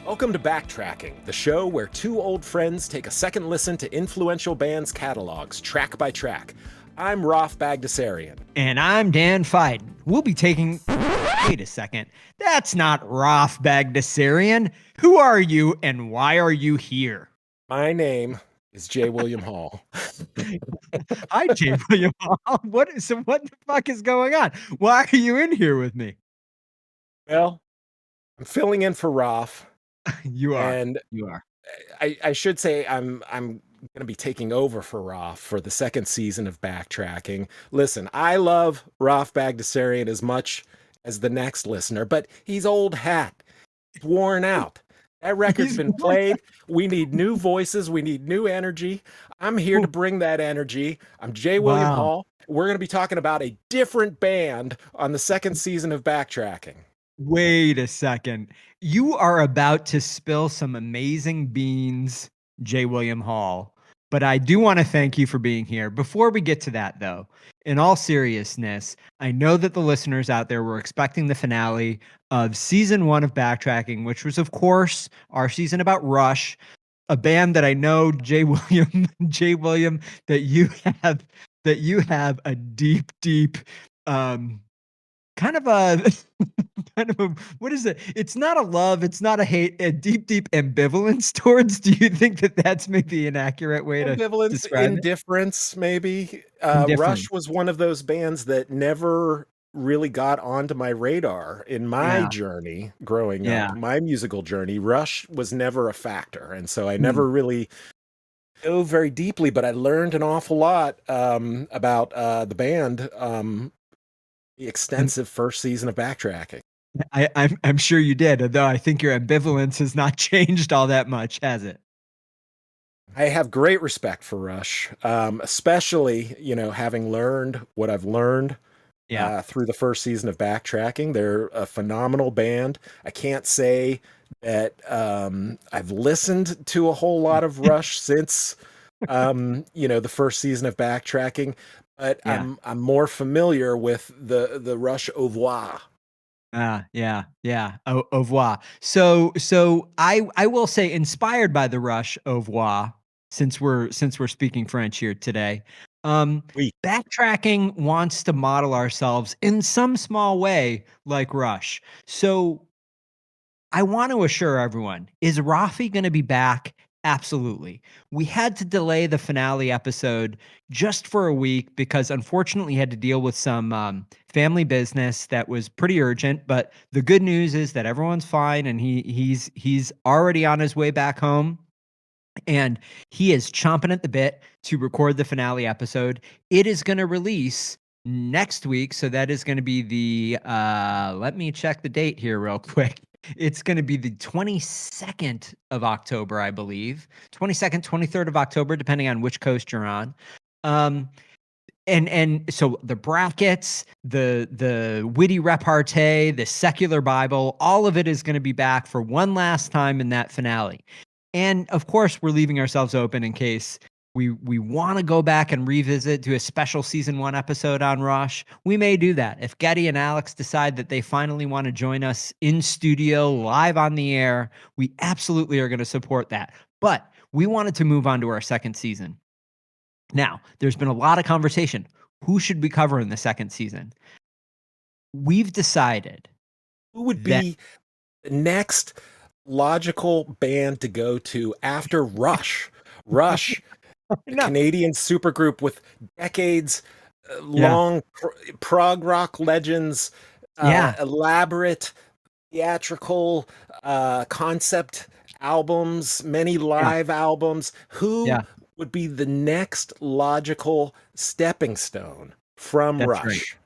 Welcome to Backtracking, the show where two old friends take a second listen to influential bands' catalogs, track by track. I'm Rolf Bagdasarian. And I'm Dan Fiden. We'll be taking. Wait a second. That's not Rolf Bagdasarian. Who are you and why are you here? My name is J. William Hall. Hi, J. William Hall. What the fuck is going on? Why are you in here with me? Well, I'm filling in for Rolf, You are. and You are. I should say I'm going to be taking over for Rolf for the second season of Backtracking. Listen, I love Rolf Bagdasarian as much as the next listener, but he's old hat. He's worn out. That record's He's been played. We need new voices. We need new energy. I'm here to bring that energy. I'm J. William Wow. Hall. We're going to be talking about a different band on the second season of Backtracking. Wait a second. You are about to spill some amazing beans, J. William Hall. But I do want to thank you for being here. Before we get to that, though, in all seriousness, I know that the listeners out there were expecting the finale of season 1 of Backtracking, which was, of course, our season about Rush, a band that I know, J. William, J. William, that you have a deep, deep um kind of a kind of a what is it? It's not a love, it's not a hate, a deep, deep ambivalence towards. Do you think that that's maybe an accurate way to Ambivalence, describe it? indifference, maybe. Rush Indifferent. was one of those bands that never really got onto my radar in my Yeah. journey growing Yeah. up, my musical journey. Rush was never a factor. And so I Hmm. never really dove very deeply, but I learned an awful lot about the band, the And extensive first season of Backtracking. I'm sure you did, although I think your ambivalence has not changed all that much, has it? I have great respect for Rush, especially, having learned what I've learned Yeah. through the first season of Backtracking. They're a phenomenal band. I can't say that I've listened to a whole lot of Rush since the first season of Backtracking, but Yeah. I'm more familiar with the Rush au revoir. Yeah, yeah. Au revoir. So I will say, inspired by the Rush au revoir, since we're speaking French here today. Um, Oui. Backtracking wants to model ourselves in some small way like Rush. So I want to assure everyone, is Rafi going to be back? Absolutely. We had to delay the finale episode just for a week because unfortunately he had to deal with some family business that was pretty urgent. But the good news is that everyone's fine and he's already on his way back home. And he is chomping at the bit to record the finale episode. It is going to release next week. So that is going to be the, let me check the date here real quick. It's going to be the 22nd of October, I believe. 22nd, 23rd of October, depending on which coast you're on. Um, and so the brackets, the witty repartee, the secular Bible, all of it is going to be back for one last time in that finale. And of course, we're leaving ourselves open in case we want to go back and revisit, do a special season 1 episode on Rush. We may do that. If Getty and Alex decide that they finally want to join us in studio, live on the air, we absolutely are going to support that. But we wanted to move on to our second season. Now, there's been a lot of conversation. Who should we cover in the second season? We've decided Who would that be the next logical band to go to after Rush? Rush, a no, Canadian supergroup with decades yeah, long prog rock legends, yeah, elaborate theatrical concept albums, many yeah, live albums. Who yeah. would be the next logical stepping stone from That's right. Rush?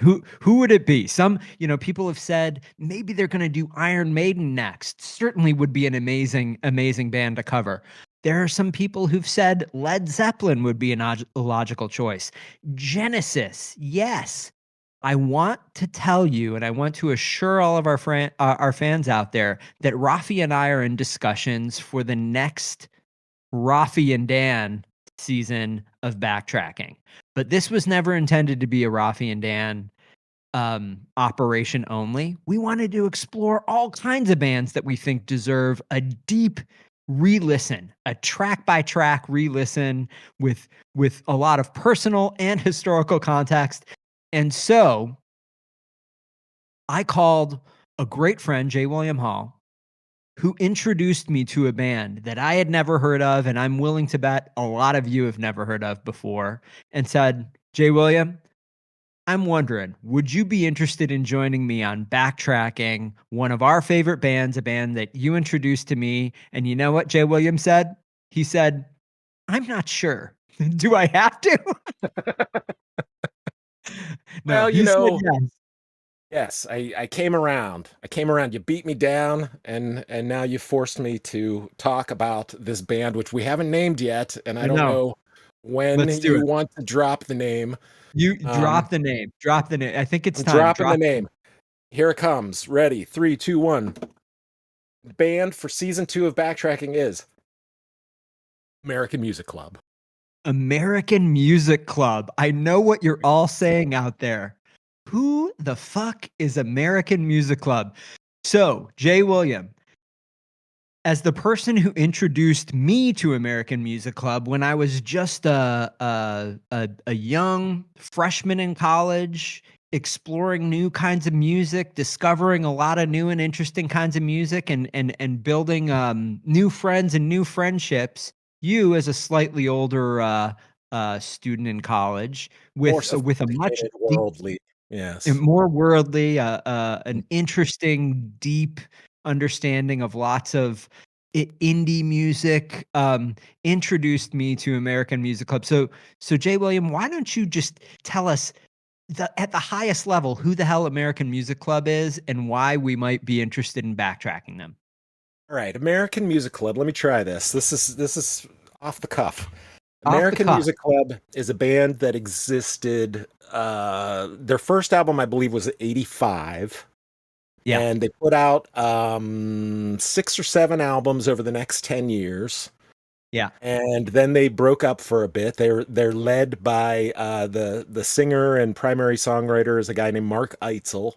Who would it be? Some, people have said maybe they're going to do Iron Maiden next. Certainly would be an amazing band to cover. There are some people who've said Led Zeppelin would be a logical choice. Genesis, yes. I want to tell you, and I want to assure all of our fans out there that Rafi and I are in discussions for the next Rafi and Dan season of Backtracking. But this was never intended to be a Rafi and Dan operation only. We wanted to explore all kinds of bands that we think deserve a deep re-listen, a track by track re-listen with a lot of personal and historical context. And so I called a great friend, J. William Hall, who introduced me to a band that I had never heard of, and I'm willing to bet a lot of you have never heard of before, and said, Jay William, I'm wondering, would you be interested in joining me on Backtracking, one of our favorite bands, a band that you introduced to me? And you know what Jay Williams said? He said, I'm not sure. Do I have to? No, Well, he said yes. yes, I came around. I came around. You beat me down, and now you forced me to talk about this band, which we haven't named yet, and I I don't know. know when Let's do you it. want to drop the name. You Um, drop the name. Drop the name. I think it's I'm time. dropping the Drop the name. name. Here it comes. Ready? Three, two, one. Band for season 2 of Backtracking is American Music Club. American Music Club. I know what you're all saying out there. Who the fuck is American Music Club? So, Jay William, as the person who introduced me to American Music Club when I was just a young freshman in college, exploring new kinds of music, discovering a lot of new and interesting kinds of music, and building new friends and new friendships. You, as a slightly older student in college, More with a much sophisticated, deep worldly. and Yes. more worldly, an interesting, deep understanding of lots of indie music, introduced me to American Music Club. So Jay William, why don't you just tell us at the highest level who the hell American Music Club is and why we might be interested in backtracking them? All right, American Music Club. Let me try this. This is off the cuff. Off the American cuff. Music Club is a band that existed. Their first album, I believe, was '85, Yeah. and they put out 6 or 7 albums over the next 10 years. Yeah. And then they broke up for a bit. They're led by the singer and primary songwriter is a guy named Mark Eitzel,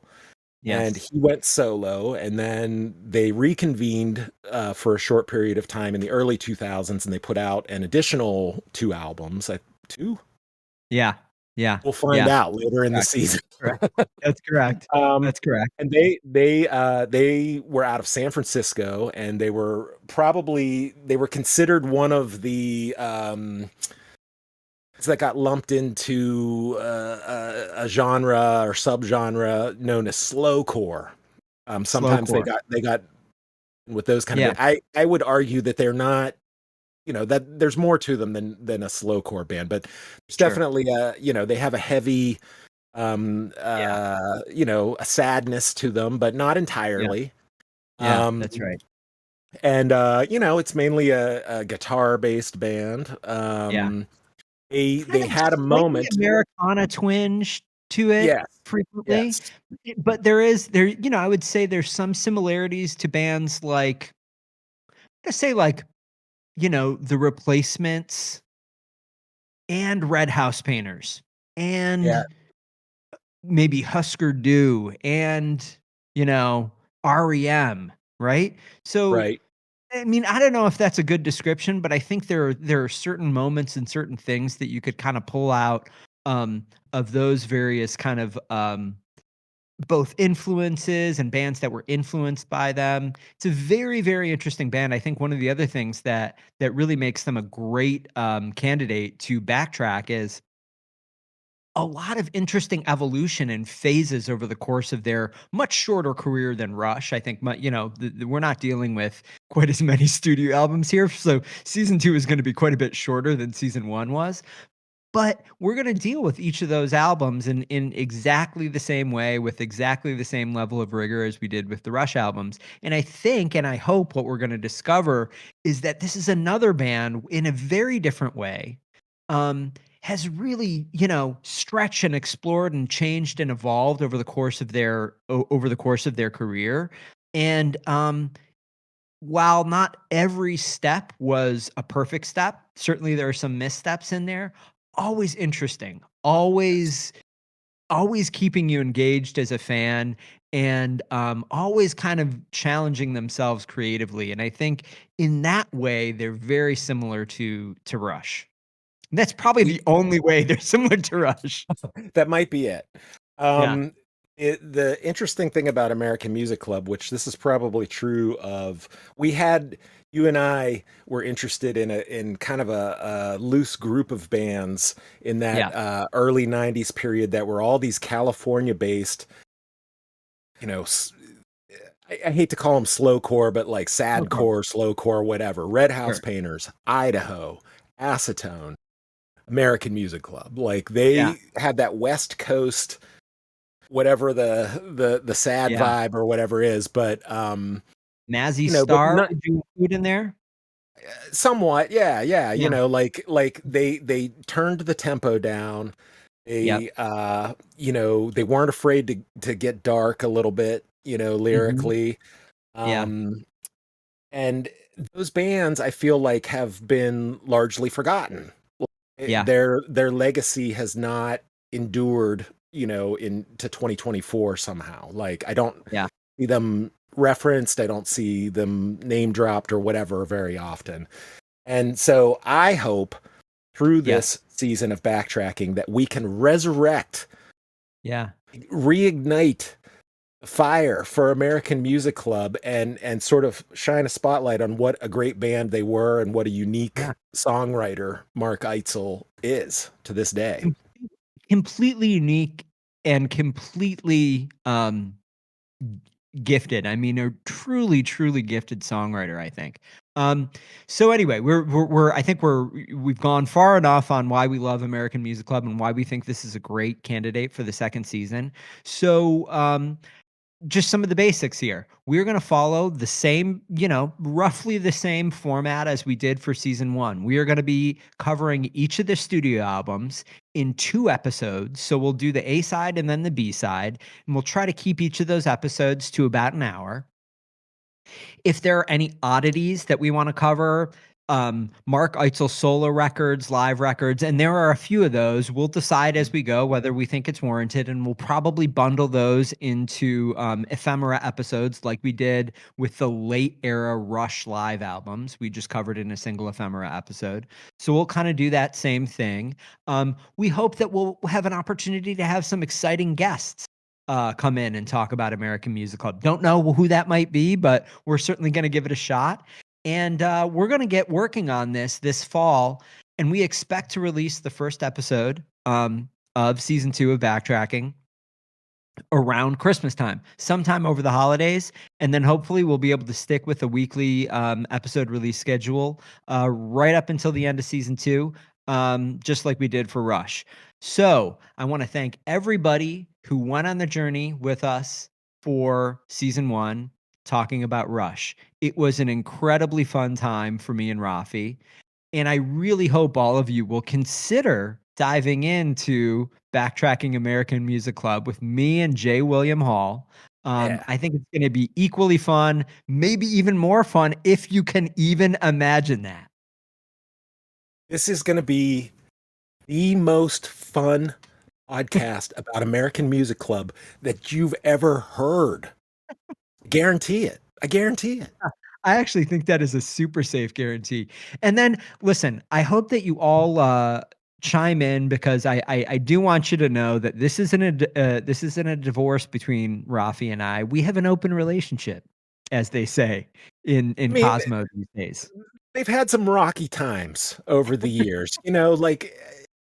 and Yes. he went solo. And then they reconvened for a short period of time in the early 2000s, and they put out an additional 2 albums. Two? Yeah. Yeah. We'll find Yeah. out later in the Correct. season. Correct. That's correct. Um, That's correct. and they were out of San Francisco, and they were considered one of the that got lumped into a genre or subgenre known as slowcore. Sometimes Slowcore. they got with those kind Yeah. of. I would argue that they're not. That there's more to them than a slowcore band, but there's Sure. definitely they have a heavy Yeah. a sadness to them, but not Yeah. entirely. Yeah. Um, That's right. and it's mainly a guitar based band. Yeah. They Kind of had a slightly moment. Americana twinge to it Yes, frequently, yes, but I would say there's some similarities to bands like, let's say, like, The Replacements and Red House Painters yeah, and maybe Husker Du and, you know, REM, right? So, right. I mean, I don't know if that's a good description, but I think there are certain moments and certain things that you could kind of pull out of those various kind of both influences and bands that were influenced by them. It's a very, very interesting band. I think one of the other things that really makes them a great candidate to backtrack is a lot of interesting evolution and phases over the course of their much shorter career than Rush. I think, we're not dealing with quite as many studio albums here. So season two is going to be quite a bit shorter than season one was. But we're going to deal with each of those albums in exactly the same way, with exactly the same level of rigor as we did with the Rush albums. And I think and I hope what we're going to discover is that this is another band in a very different way. Um, has really, stretched and explored and changed and evolved over the course of their career. And while not every step was a perfect step, certainly there are some missteps in there. Always interesting, always always keeping you engaged as a fan and always kind of challenging themselves creatively. And I think in that way, they're very similar to Rush. That's probably the only way they're similar to Rush. That might be it. Yeah. Um, the interesting thing about American Music Club, which this is probably true of, we had you and I were interested in kind of a loose group of bands in that Yeah. early '90s period that were all these California-based, you know, I hate to call them slowcore, but like Okay. sadcore, slowcore, whatever. Red House Sure. Painters, Idaho, Acetone, American Music Club. Like Yeah. they had that West Coast, whatever the sad Yeah. vibe or whatever is, but Mazzy but Star, not would you include in there? somewhat, yeah, yeah, Yeah. like they turned the tempo down. Yep. They weren't afraid to get dark a little bit, Hmm. lyrically. Yeah. Um, and those bands I feel like have been largely forgotten. Yeah. Their legacy has not endured, into 2024 somehow. Like I don't Yeah. see them referenced, I don't see them name dropped or whatever very often. And so I hope through Yes. this season of backtracking that we can resurrect, Yeah. reignite fire for American Music Club and sort of shine a spotlight on what a great band they were and what a unique Yeah. songwriter Mark Eitzel is to this day. Com- Completely unique and completely gifted. I mean, a truly, truly gifted songwriter, I think. Um, so anyway, I think we've gone far enough on why we love American Music Club and why we think this is a great candidate for the second season. So, just some of the basics here. We're going to follow the same, roughly the same format as we did for season one. We are going to be covering each of the studio albums in 2 episodes. So we'll do the A side and then the B side, and we'll try to keep each of those episodes to about an hour. If there are any oddities that we want to cover, Mark Eitzel solo records, live records, and there are a few of those. We'll decide as we go whether we think it's warranted, and we'll probably bundle those into ephemera episodes like we did with the late era Rush live albums. We just covered in a single ephemera episode. So we'll kind of do that same thing. We hope that we'll have an opportunity to have some exciting guests come in and talk about American Music Club. Don't know who that might be, but we're certainly going to give it a shot. And we're going to get working on this fall. And we expect to release the first episode of season 2 of Backtracking around Christmas time, sometime over the holidays. And then hopefully we'll be able to stick with a weekly episode release schedule right up until the end of season 2, just like we did for Rush. So I want to thank everybody who went on the journey with us for season 1, talking about Rush. It was an incredibly fun time for me and Rafi. And I really hope all of you will consider diving into Backtracking American Music Club with me and J. William Hall. Yeah. I think it's going to be equally fun, maybe even more fun if you can even imagine that. This is going to be the most fun podcast about American Music Club that you've ever heard. Guarantee it. I guarantee it. I actually think that is a super safe guarantee. And then, listen, I hope that you all chime in because I do want you to know that this isn't a divorce between Rafi and I. We have an open relationship, as they say I in mean, Cosmo these days. they've had some rocky times over the years. Like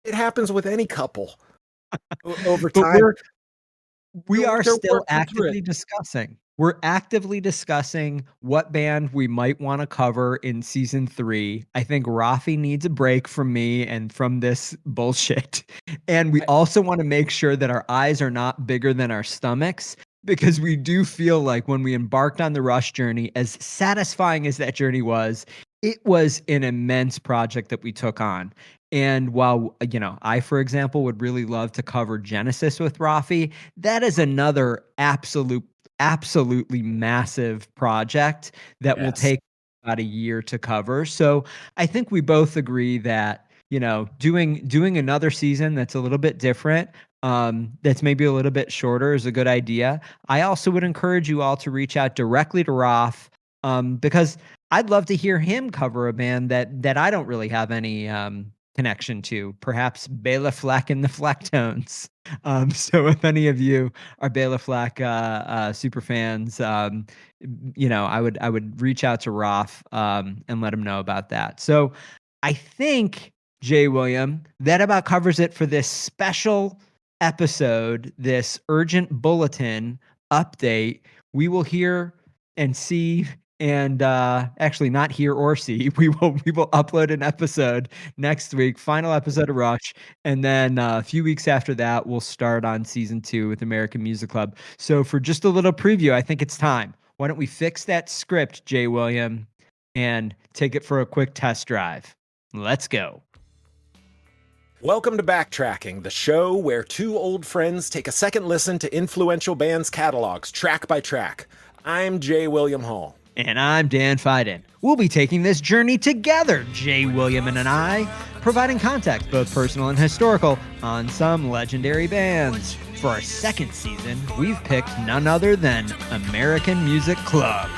it happens with any couple over But time. we are They're still working through it. actively discussing. We're actively discussing what band we might want to cover in season 3. I think Rafi needs a break from me and from this bullshit. And we I, also want to make sure that our eyes are not bigger than our stomachs because we do feel like when we embarked on the Rush journey, as satisfying as that journey was, it was an immense project that we took on. And while, I, for example, would really love to cover Genesis with Rafi, that is another absolutely massive project that will yes. take about a year to cover. So I think we both agree that, doing another season that's a little bit different that's maybe a little bit shorter is a good idea. I also would encourage you all to reach out directly to Roth, because I'd love to hear him cover a band that I don't really have any connection to. Perhaps Bela Fleck and the Flecktones. So if any of you are Bela Fleck super fans, I would reach out to Roth and let him know about that. So I think, Jay William, that about covers it for this special episode, this urgent bulletin update. We will hear and see, and actually not hear or see. We will upload an episode next week, final episode of Rush, and then a few weeks after that, we'll start on season 2 with American Music Club. So for just a little preview, I think it's time. Why don't we fix that script, Jay William, and take it for a quick test drive? Let's go. Welcome to Backtracking, the show where two old friends take a second listen to influential bands' catalogs, track by track. I'm J. William Hall. And I'm Dan Fiden. We'll be taking this journey together, Jay William and I, providing context, both personal and historical, on some legendary bands. For our second season, we've picked none other than American Music Club.